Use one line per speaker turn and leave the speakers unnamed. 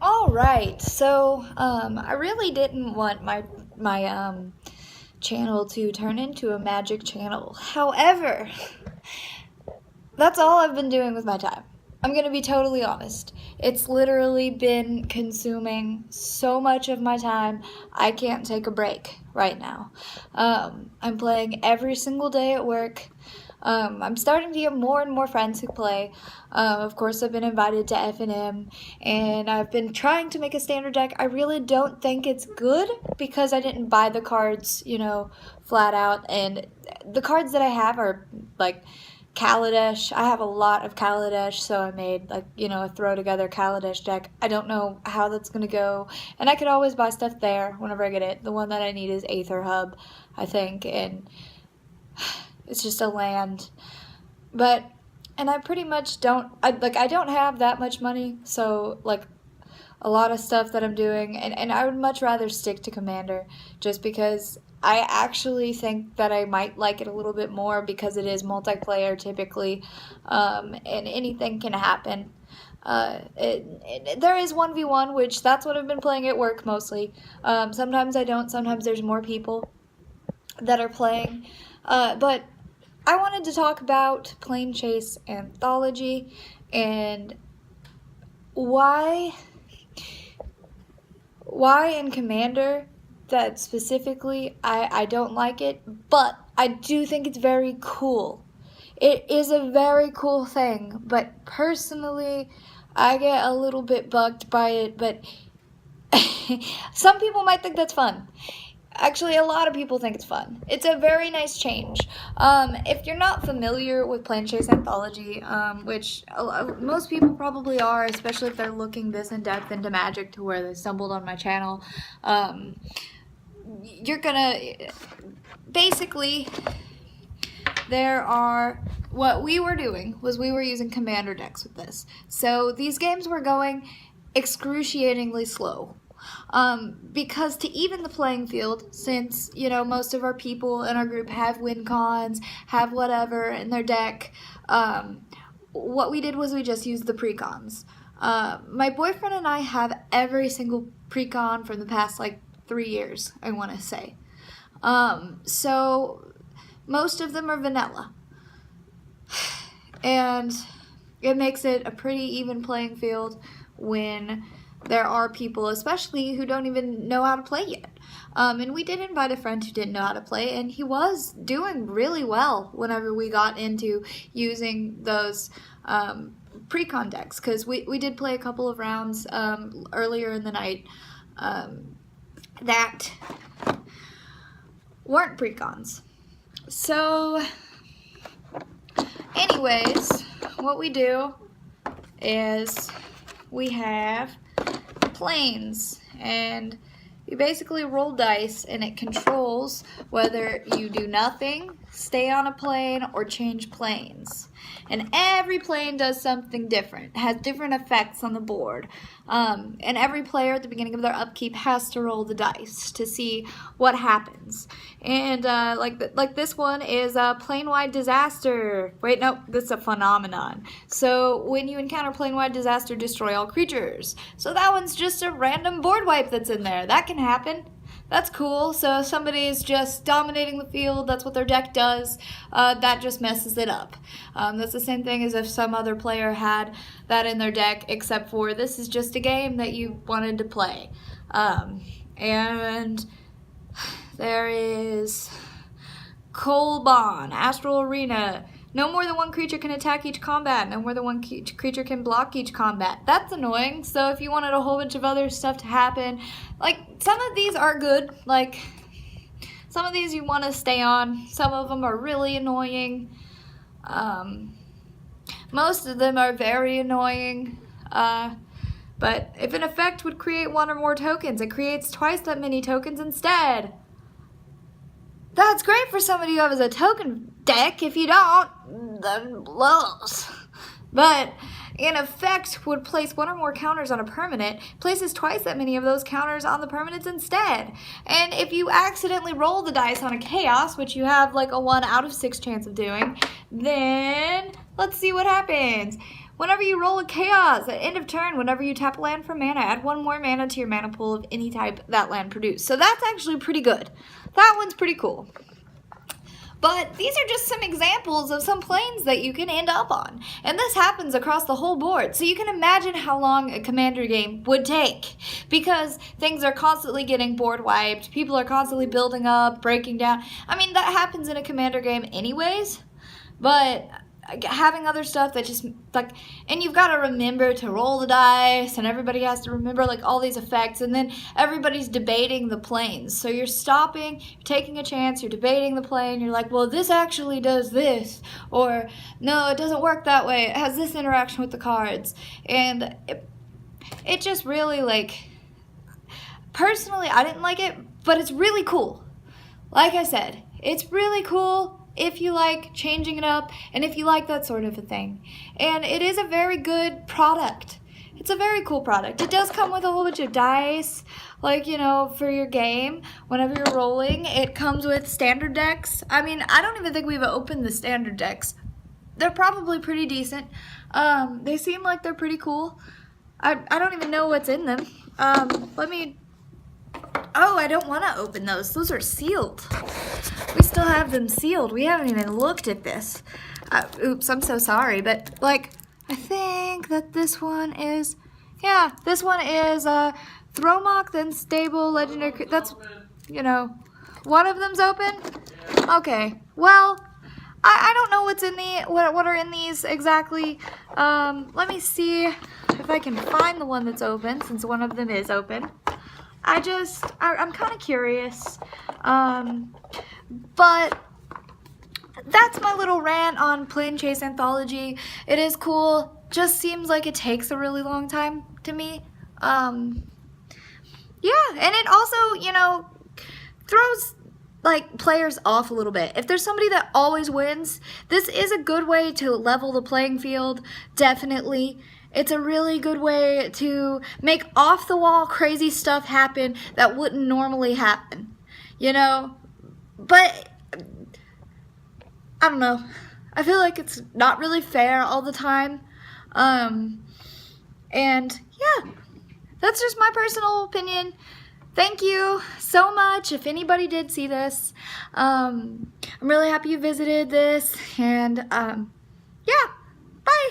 All right, so I really didn't want my channel to turn into a magic channel. However, that's all I've been doing with my time. I'm gonna be totally honest. It's literally been consuming so much of my time, I can't take a break right now. I'm playing every single day at work. I'm starting to get more and more friends who play. Of course, I've been invited to F&M, and I've been trying to make a standard deck. I really don't think it's good because I didn't buy the cards, flat out. And the cards that I have are like Kaladesh. I have a lot of Kaladesh, so I made a throw together Kaladesh deck. I don't know how that's gonna go, and I could always buy stuff there whenever I get it. The one that I need is Aether Hub, I think, and it's just a land. And I pretty much I don't have that much money, so a lot of stuff that I'm doing, and I would much rather stick to Commander just because I actually think that I might like it a little bit more because it is multiplayer typically, and anything can happen. There is 1v1, which that's what I've been playing at work mostly. Sometimes I don't, sometimes there's more people that are playing. But I wanted to talk about Planechase Anthology and why in Commander that specifically I don't like it, but I do think it's very cool. It is a very cool thing, but personally I get a little bit bugged by it, but some people might think that's fun. Actually, a lot of people think it's fun. It's a very nice change. If you're not familiar with Planechase Anthology, which most people probably are, especially if they're looking this in depth into Magic to where they stumbled on my channel, you're gonna basically what we were doing was we were using Commander decks with this. So these games were going excruciatingly slow. Because to even the playing field, since, most of our people in our group have win cons, have whatever in their deck, what we did was we just used the precons. My boyfriend and I have every single precon from the past, 3 years, I want to say. So most of them are vanilla. And it makes it a pretty even playing field when there are people, especially who don't even know how to play yet. And we did invite a friend who didn't know how to play, and he was doing really well whenever we got into using those precon decks, because we did play a couple of rounds earlier in the night that weren't precons. So anyways, what we do is we have planes, and you basically roll dice, and it controls whether you do nothing, stay on a plane, or change planes. And every plane does something different, has different effects on the board. And every player at the beginning of their upkeep has to roll the dice to see what happens. And like this one is a plane-wide disaster. Wait, no, this is a phenomenon. So when you encounter plane-wide disaster, destroy all creatures. So that one's just a random board wipe that's in there. That can happen. That's cool. So if somebody is just dominating the field, that's what their deck does, that just messes it up. That's the same thing as if some other player had that in their deck, except for this is just a game that you wanted to play. And there is Colbon, Astral Arena. No more than one creature can attack each combat. No more than one creature can block each combat. That's annoying. So if you wanted a whole bunch of other stuff to happen, some of these are good. Some of these you want to stay on. Some of them are really annoying. Most of them are very annoying. But if an effect would create one or more tokens, it creates twice that many tokens instead. That's great for somebody who has a token deck. If you don't, then blows. But in effect would place one or more counters on a permanent, places twice that many of those counters on the permanents instead. And if you accidentally roll the dice on a chaos, which you have a 1 out of 6 chance of doing, then let's see what happens. Whenever you roll a chaos, at end of turn, whenever you tap a land for mana, add 1 more mana to your mana pool of any type that land produced. So that's actually pretty good. That one's pretty cool. But these are just some examples of some planes that you can end up on. And this happens across the whole board. So you can imagine how long a Commander game would take. Because things are constantly getting board wiped. People are constantly building up, breaking down. I mean, that happens in a Commander game anyways. But having other stuff that just, like, and you've got to remember to roll the dice, and everybody has to remember, like, all these effects, and then everybody's debating the planes. So you're stopping, you're taking a chance, you're debating the plane, you're like, well, this actually does this, or, no, it doesn't work that way, it has this interaction with the cards, and it just really, like, personally, I didn't like it, but it's really cool. Like I said, it's really cool if you like changing it up and if you like that sort of a thing. And it is a very good product. It's a very cool product. It does come with a whole bunch of dice, like, you know, for your game. Whenever you're rolling, it comes with standard decks. I mean, I don't even think we've opened the standard decks. They're probably pretty decent. They seem like they're pretty cool. I don't even know what's in them. Let me... Oh, I don't want to open those. Those are sealed. We still have them sealed. We haven't even looked at this. Oops, I'm so sorry. But, like, I think that this one is... Yeah, this one is Thromok, then Stable, Legendary... That's, you know, one of them's open? Okay, well, I don't know what's in what are in these exactly. Let me see if I can find the one that's open, since one of them is open. I'm kind of curious, but that's my little rant on Planechase Anthology. It is cool, just seems like it takes a really long time to me. Yeah, and it also, you know, throws, like, players off a little bit. If there's somebody that always wins, this is a good way to level the playing field, definitely. It's a really good way to make off-the-wall crazy stuff happen that wouldn't normally happen, you know? But, I don't know. I feel like it's not really fair all the time. And, yeah, that's just my personal opinion. Thank you so much if anybody did see this. I'm really happy you visited this, and, yeah, bye!